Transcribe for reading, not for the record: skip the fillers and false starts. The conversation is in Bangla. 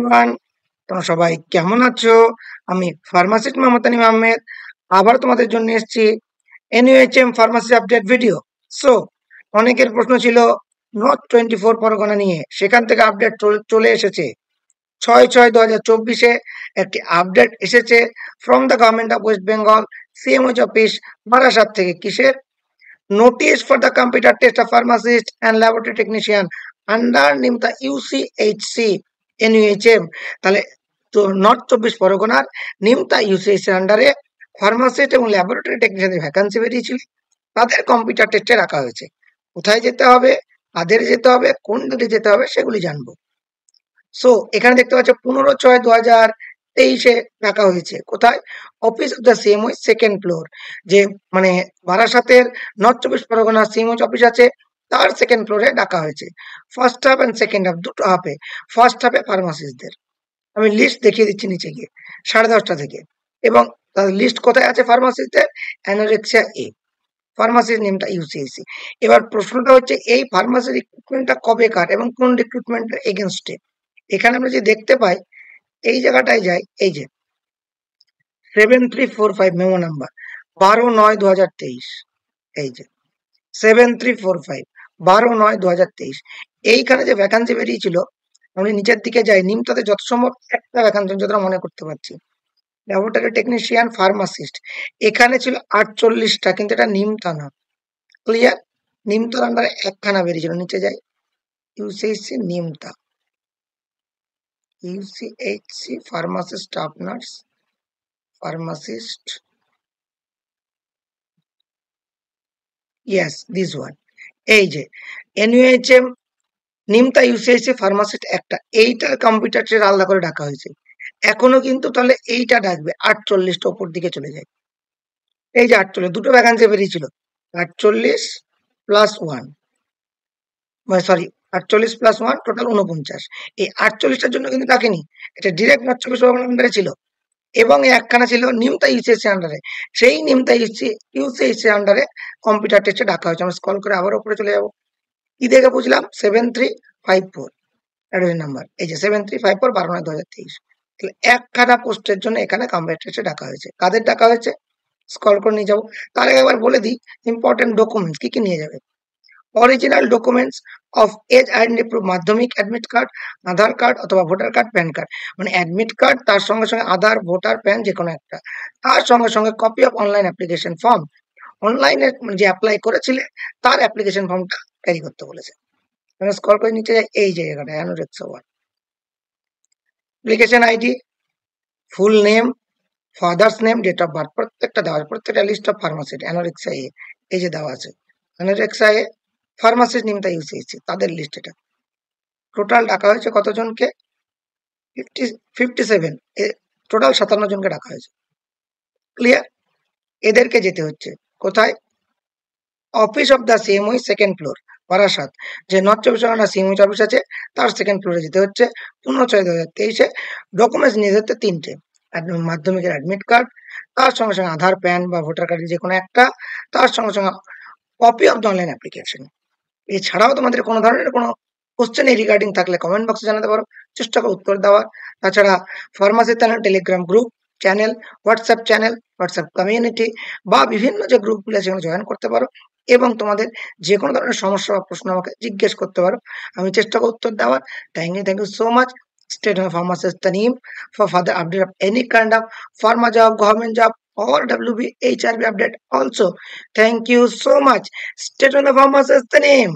এভরিওয়ান, তোমরা সবাই কেমন আছো? আমি ফার্মাসিস্ট মোহাম্মদ তানিম আহমেদ আবার তোমাদের জন্য এসেছি NUHM pharmacy update video. So অনেকের প্রশ্ন ছিল নর্থ 24 পরগনা নিয়ে, সেখান থেকে আপডেট চলে এসেছে 6/6/2024 একটি আপডেট এসেছে from the government of West Bengal CMOH office Barasat থেকে। কিসের notice for the computer test of pharmacist and laboratory technician under Nimta UCHC NUHM. তাহলে তো নর্থ 24 পরগনার নিমতা ইউসিএইচসি আন্ডারে ফার্মাসিস্ট এবং ল্যাবরেটরি টেকনিশিয়ানের ভ্যাকান্সি বেরিয়েছিল, তাদের কম্পিউটার টেস্টে রাখা হয়েছে। কোথায় যেতে হবে, কাদের যেতে হবে, কোন ডেটে যেতে হবে সেগুলি জানবো। সো এখানে দেখতে পাচ্ছ 15/6/2023 রাখা হয়েছে। কোথায়? Office of the CMO second floor, যে মানে বারাসাতের নর্থ 24 পরগনার সিএমও অফিস আছে, তার সেকেন্ড ফ্লোরে ডাকা হয়েছে। First half and second half দুটো হাফে। ফার্স্ট হাফে ফার্মাসিস্টদের আমি লিস্ট দেখিয়ে দিচ্ছি নিচে গিয়ে 10:30 থেকে, এবং তার লিস্ট কোথায় আছে ফার্মাসিস্টদের? অ্যানোরেক্সিয়া এ, ফার্মাসির নেমটা ইউসিএসসি। এবার প্রশ্নটা হচ্ছে এই ফার্মাসি রিক্রুটমেন্টটা কবেকার এবং কোন রিক্রুটমেন্টের এগেনস্টে? এখানে আমরা যে দেখতে পাই, এই জায়গাটায় যাই, এই যে 7345 মেমো নাম্বার 12/9/2023, এই যে 7345 12/9/2023, এইখানে যে ভ্যাকান্সি বেরিয়েছিল, আমি নিচের দিকে যাই, নিমতাতে যত সম্ভব একটা ভ্যাকান্সি যতটা মনে করতে পারছি, ল্যাবরেটরি টেকনিশিয়ান ফার্মাসিস্ট, এখানে ছিল 48টা, কিন্তু এটা নিমতা না। ক্লিয়ার? নিমতার আন্ডারে একখানা বেরিয়েছিল। নিচে যাই, UCHC Nimta, UCHC pharmacist staff nurse, pharmacist, yes this one. এই যে এনইউএইচএম নিমতা ইউসিএইচসি ফার্মাসিস্ট একটা, এইটার কম্পিউটার টেস্ট আলাদা করে ডাকা হয়েছে। এখনো কিন্তু তাহলে এইটা ডাকবে 48টা উপর দিকে চলে যায়। এই যে 48, দুটো ভ্যাকান্সি বেরিয়েছিল, 48+1, সরি 48+1 টোটাল 49। এই 48টার জন্য কিন্তু ডাকেনি, এটা ডিরেক্ট নর্থ 24 পরগনার আন্ডারে ছিল, এবং একখানা ছিল নিমতা ইউসিএইচসি আন্ডারে। সেই নিমতা ইউসিএইচসি আন্ডারে কম্পিউটার টেস্টে ডাকা হয়েছে। আমরা স্ক্রল করে আবার উপরে চলে যাব। কি দেখে বুঝলাম? 7354 অ্যাডমিশন নাম্বার, এই যে 7354 12/9/2023। তাহলে একখানা পোস্টের জন্য এখানে কম্পিউটার টেস্টে ডাকা হয়েছে। কাদের ডাকা হয়েছে স্ক্রল করে নিয়ে যাবো। তার আগে একবার বলে দিই ইম্পর্টেন্ট ডকুমেন্টস কি কি নিয়ে যাবে। Original documents of age identity proof, মাধ্যমিক অ্যাডমিট কার্ড, আধার কার্ড অথবা ভোটার কার্ড, প্যান কার্ড, মানে অ্যাডমিট কার্ড তার সঙ্গে সঙ্গে আধার, ভোটার, প্যান যে কোনো একটা, তার সঙ্গে সঙ্গে copy of online application form, অনলাইনে যে অ্যাপ্লাই করেছিলে তার অ্যাপ্লিকেশন ফর্মটা ক্যারি করতে বলেছে। আমি স্ক্রল করে নিচে যাই, এই জায়গাটা annexure 1, application ID, full name, father's name, date of birth, প্রত্যেকটা দেওয়া আছে, প্রত্যেকটা লিস্ট অফ ফার্মাসিস্ট অ্যানোরেক্সিয়া এ, এই যে দেওয়া আছে অ্যানোরেক্সিয়া এ ফার্মাসিস্ট নিমতা ইউসিএইচসি, তাদের লিস্ট এটা। টোটাল ডাকা হয়েছে কতজনকে? 57, টোটাল 57 জনকে ডাকা হয়েছে। ক্লিয়ার? এদেরকে যেতে হচ্ছে কোথায়? Office of the CMOH second floor, Barasat, যে নর্থ 24 পরগনা সিএমওই অফিস আছে তার সেকেন্ড ফ্লোরে যেতে হচ্ছে 15/6/2023। ডকুমেন্টস নিয়ে যেতে হচ্ছে 3টে, মাধ্যমিকের অ্যাডমিট কার্ড, তার সঙ্গে সঙ্গে আধার, প্যান বা ভোটার কার্ডের যে কোনো একটা, তার সঙ্গে সঙ্গে copy of the online application. এছাড়াও তোমাদের কোনো ধরনের কোনো কোশ্চেন রিগার্ডিং থাকলে কমেন্ট বক্সে জানাতে পারো, চেষ্টা করো উত্তর দেওয়ার। তাছাড়া pharmacy channel, Telegram group channel, WhatsApp channel, WhatsApp community বা বিভিন্ন যে গ্রুপগুলো সেখানে জয়েন করতে পারো, এবং তোমাদের যে কোনো ধরনের সমস্যা বা প্রশ্ন আমাকে জিজ্ঞেস করতে পারো, আমি চেষ্টা করব উত্তর দেওয়ার। Thank you so much. Stay tuned for Pharmacist Taneem for further update of any kind of pharma job, government job, or WB HRB update also. Thank you so much. Stay tuned for Pharmacist Taneem.